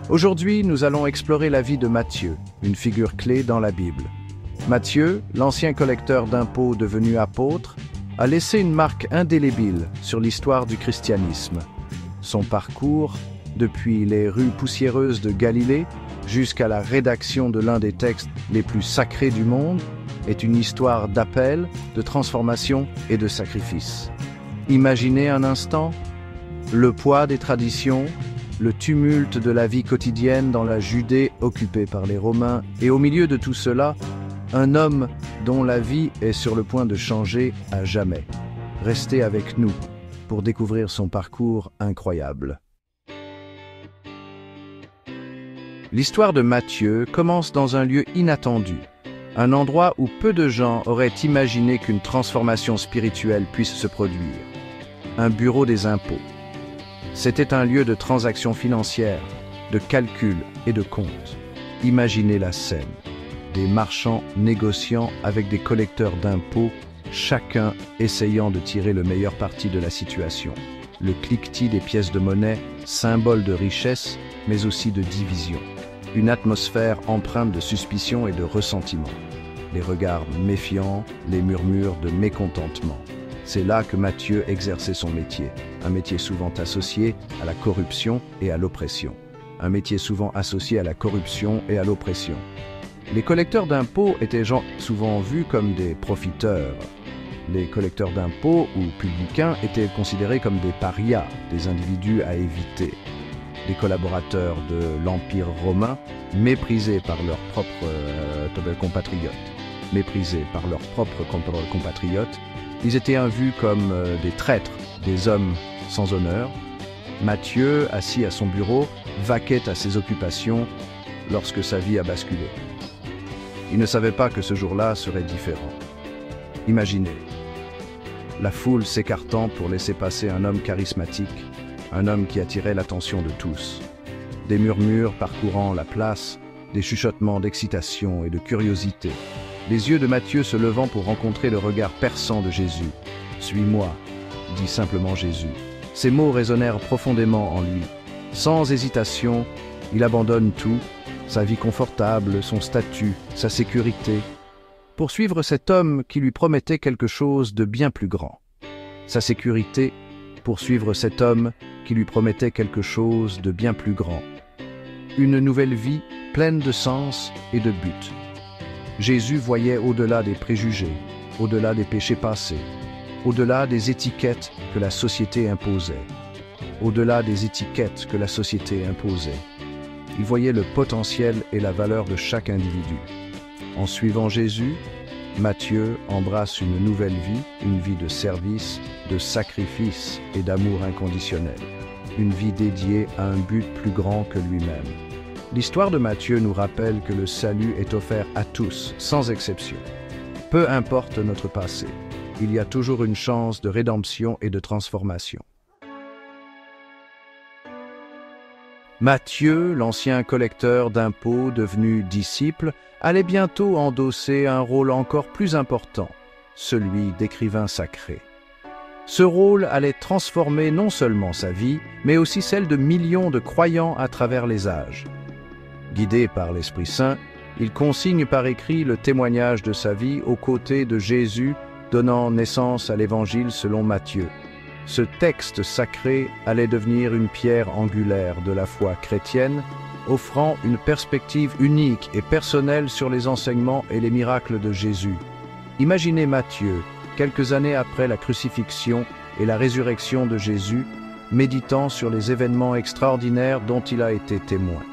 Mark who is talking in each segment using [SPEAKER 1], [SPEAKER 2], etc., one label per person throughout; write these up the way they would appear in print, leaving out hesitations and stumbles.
[SPEAKER 1] Aujourd'hui, nous allons explorer la vie de Matthieu, une figure clé dans la Bible. Matthieu, l'ancien collecteur d'impôts devenu apôtre, a laissé une marque indélébile sur l'histoire du christianisme. Son parcours, depuis les rues poussiéreuses de Galilée jusqu'à la rédaction de l'un des textes les plus sacrés du monde, est une histoire d'appel, de transformation et de sacrifice. Imaginez un instant le poids des traditions, le tumulte de la vie quotidienne dans la Judée occupée par les Romains, et au milieu de tout cela, un homme dont la vie est sur le point de changer à jamais. Restez avec nous pour découvrir son parcours incroyable. L'histoire de Matthieu commence dans un lieu inattendu, un endroit où peu de gens auraient imaginé qu'une transformation spirituelle puisse se produire. Un bureau des impôts. C'était un lieu de transactions financières, de calculs et de comptes. Imaginez la scène. Des marchands négociant avec des collecteurs d'impôts, chacun essayant de tirer le meilleur parti de la situation. Le cliquetis des pièces de monnaie, symbole de richesse, mais aussi de division. Une atmosphère empreinte de suspicion et de ressentiment. Les regards méfiants, les murmures de mécontentement. C'est là que Matthieu exerçait son métier, un métier souvent associé à la corruption et à l'oppression. Un métier souvent associé à la corruption et à l'oppression. Les collecteurs d'impôts étaient souvent vus comme des profiteurs. Les collecteurs d'impôts ou publicains étaient considérés comme des parias, des individus à éviter. Des collaborateurs de l'Empire romain, méprisés par leurs propres compatriotes. Ils étaient vus comme des traîtres, des hommes sans honneur. Matthieu, assis à son bureau, vaquait à ses occupations lorsque sa vie a basculé. Il ne savait pas que ce jour-là serait différent. Imaginez, la foule s'écartant pour laisser passer un homme charismatique, un homme qui attirait l'attention de tous. Des murmures parcourant la place, des chuchotements d'excitation et de curiosité. Les yeux de Matthieu se levant pour rencontrer le regard perçant de Jésus. « Suis-moi », dit simplement Jésus. Ces mots résonnèrent profondément en lui. Sans hésitation, il abandonne tout, sa vie confortable, son statut, sa sécurité, pour suivre cet homme qui lui promettait quelque chose de bien plus grand. Sa sécurité, pour suivre cet homme qui lui promettait quelque chose de bien plus grand. Une nouvelle vie pleine de sens et de but. Jésus voyait au-delà des préjugés, au-delà des péchés passés, au-delà des étiquettes que la société imposait, au-delà des étiquettes que la société imposait. Il voyait le potentiel et la valeur de chaque individu. En suivant Jésus, Matthieu embrasse une nouvelle vie, une vie de service, de sacrifice et d'amour inconditionnel. Une vie dédiée à un but plus grand que lui-même. L'histoire de Matthieu nous rappelle que le salut est offert à tous, sans exception. Peu importe notre passé, il y a toujours une chance de rédemption et de transformation. Matthieu, l'ancien collecteur d'impôts devenu disciple, allait bientôt endosser un rôle encore plus important, celui d'écrivain sacré. Ce rôle allait transformer non seulement sa vie, mais aussi celle de millions de croyants à travers les âges. Guidé par l'Esprit Saint, il consigne par écrit le témoignage de sa vie aux côtés de Jésus, donnant naissance à l'Évangile selon Matthieu. Ce texte sacré allait devenir une pierre angulaire de la foi chrétienne, offrant une perspective unique et personnelle sur les enseignements et les miracles de Jésus. Imaginez Matthieu, quelques années après la crucifixion et la résurrection de Jésus, méditant sur les événements extraordinaires dont il a été témoin.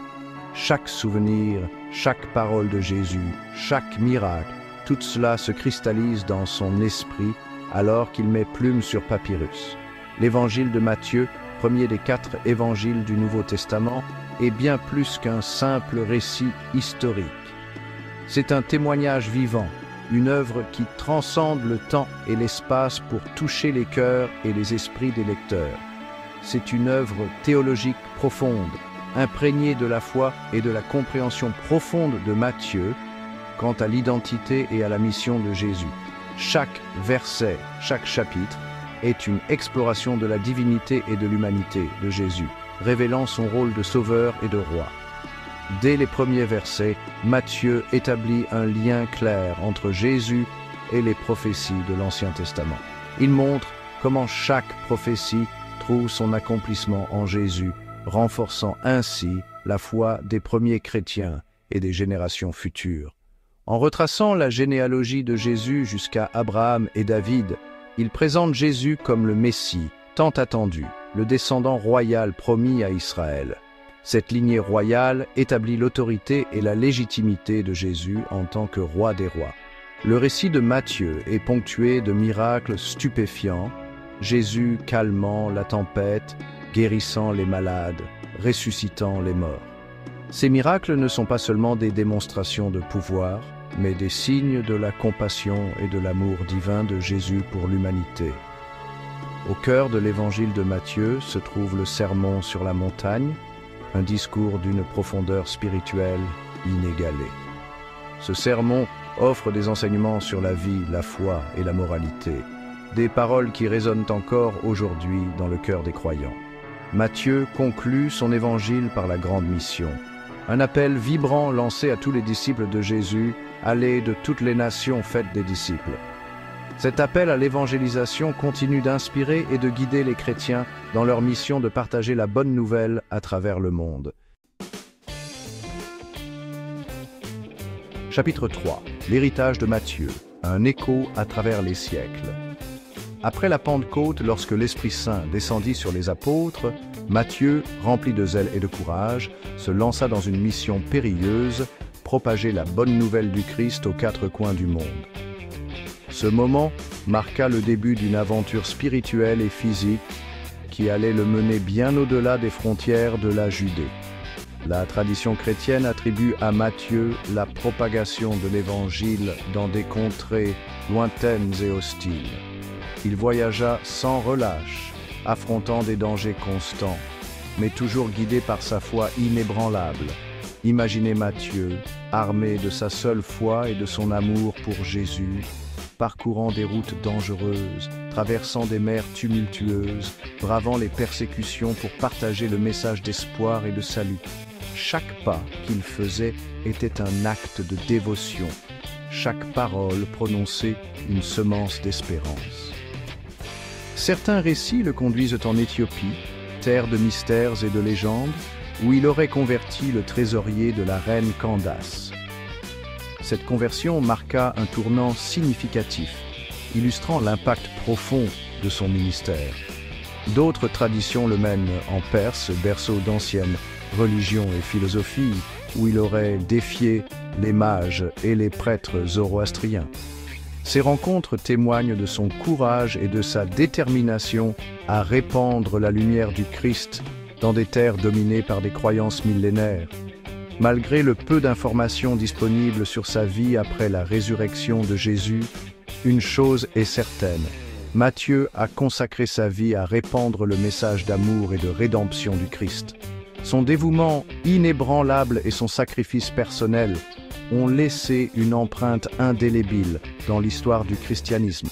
[SPEAKER 1] Chaque souvenir, chaque parole de Jésus, chaque miracle, tout cela se cristallise dans son esprit alors qu'il met plume sur papyrus. L'évangile de Matthieu, premier des 4 évangiles du Nouveau Testament, est bien plus qu'un simple récit historique. C'est un témoignage vivant, une œuvre qui transcende le temps et l'espace pour toucher les cœurs et les esprits des lecteurs. C'est une œuvre théologique profonde, imprégnée de la foi et de la compréhension profonde de Matthieu quant à l'identité et à la mission de Jésus. Chaque verset, chaque chapitre est une exploration de la divinité et de l'humanité de Jésus. révélant son rôle de sauveur et de roi. Dès les premiers versets, Matthieu établit un lien clair entre Jésus et les prophéties de l'Ancien Testament. Il montre comment chaque prophétie trouve son accomplissement en Jésus, renforçant ainsi la foi des premiers chrétiens et des générations futures. En retraçant la généalogie de Jésus jusqu'à Abraham et David, il présente Jésus comme le Messie, tant attendu, le descendant royal promis à Israël. Cette lignée royale établit l'autorité et la légitimité de Jésus en tant que roi des rois. Le récit de Matthieu est ponctué de miracles stupéfiants, Jésus calmant la tempête, guérissant les malades, ressuscitant les morts. Ces miracles ne sont pas seulement des démonstrations de pouvoir, mais des signes de la compassion et de l'amour divin de Jésus pour l'humanité. Au cœur de l'évangile de Matthieu se trouve le Sermon sur la montagne, un discours d'une profondeur spirituelle inégalée. Ce sermon offre des enseignements sur la vie, la foi et la moralité, des paroles qui résonnent encore aujourd'hui dans le cœur des croyants. Matthieu conclut son évangile par la grande mission, un appel vibrant lancé à tous les disciples de Jésus, allez de toutes les nations, faites des disciples. Cet appel à l'évangélisation continue d'inspirer et de guider les chrétiens dans leur mission de partager la bonne nouvelle à travers le monde. Chapitre 3. L'héritage de Matthieu, un écho à travers les siècles. Après la Pentecôte, lorsque l'Esprit Saint descendit sur les apôtres, Matthieu, rempli de zèle et de courage, se lança dans une mission périlleuse, propager la bonne nouvelle du Christ aux quatre coins du monde. Ce moment marqua le début d'une aventure spirituelle et physique qui allait le mener bien au-delà des frontières de la Judée. La tradition chrétienne attribue à Matthieu la propagation de l'Évangile dans des contrées lointaines et hostiles. Il voyagea sans relâche, affrontant des dangers constants, mais toujours guidé par sa foi inébranlable. Imaginez Matthieu, armé de sa seule foi et de son amour pour Jésus, parcourant des routes dangereuses, traversant des mers tumultueuses, bravant les persécutions pour partager le message d'espoir et de salut. Chaque pas qu'il faisait était un acte de dévotion, chaque parole prononcée une semence d'espérance. Certains récits le conduisent en Éthiopie, terre de mystères et de légendes, où il aurait converti le trésorier de la reine Candace. Cette conversion marqua un tournant significatif, illustrant l'impact profond de son ministère. D'autres traditions le mènent en Perse, berceau d'anciennes religions et philosophies, où il aurait défié les mages et les prêtres zoroastriens. Ces rencontres témoignent de son courage et de sa détermination à répandre la lumière du Christ dans des terres dominées par des croyances millénaires. Malgré le peu d'informations disponibles sur sa vie après la résurrection de Jésus, une chose est certaine, Matthieu a consacré sa vie à répandre le message d'amour et de rédemption du Christ. Son dévouement inébranlable et son sacrifice personnel ont laissé une empreinte indélébile dans l'histoire du christianisme.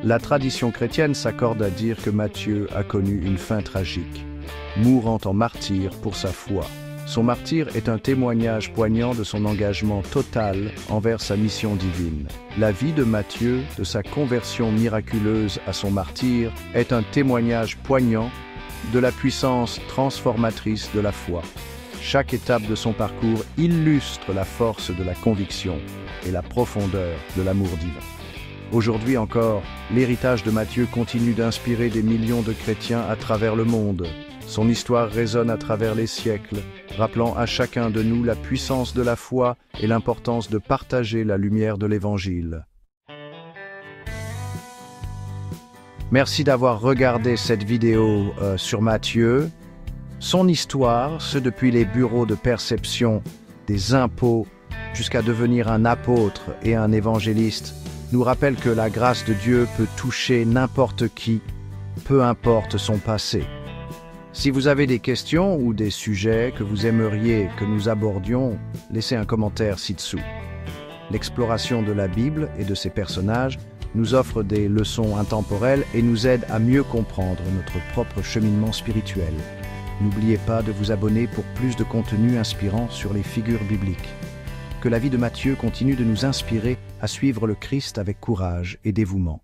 [SPEAKER 1] La tradition chrétienne s'accorde à dire que Matthieu a connu une fin tragique, mourant en martyr pour sa foi. Son martyre est un témoignage poignant de son engagement total envers sa mission divine. La vie de Matthieu, de sa conversion miraculeuse à son martyre, est un témoignage poignant de la puissance transformatrice de la foi. Chaque étape de son parcours illustre la force de la conviction et la profondeur de l'amour divin. Aujourd'hui encore, l'héritage de Matthieu continue d'inspirer des millions de chrétiens à travers le monde. Son histoire résonne à travers les siècles, rappelant à chacun de nous la puissance de la foi et l'importance de partager la lumière de l'Évangile. Merci d'avoir regardé cette vidéo sur Matthieu. Son histoire, ce depuis les bureaux de perception des impôts jusqu'à devenir un apôtre et un évangéliste, nous rappelle que la grâce de Dieu peut toucher n'importe qui, peu importe son passé. Si vous avez des questions ou des sujets que vous aimeriez que nous abordions, laissez un commentaire ci-dessous. L'exploration de la Bible et de ses personnages nous offre des leçons intemporelles et nous aide à mieux comprendre notre propre cheminement spirituel. N'oubliez pas de vous abonner pour plus de contenu inspirant sur les figures bibliques. Que la vie de Matthieu continue de nous inspirer à suivre le Christ avec courage et dévouement.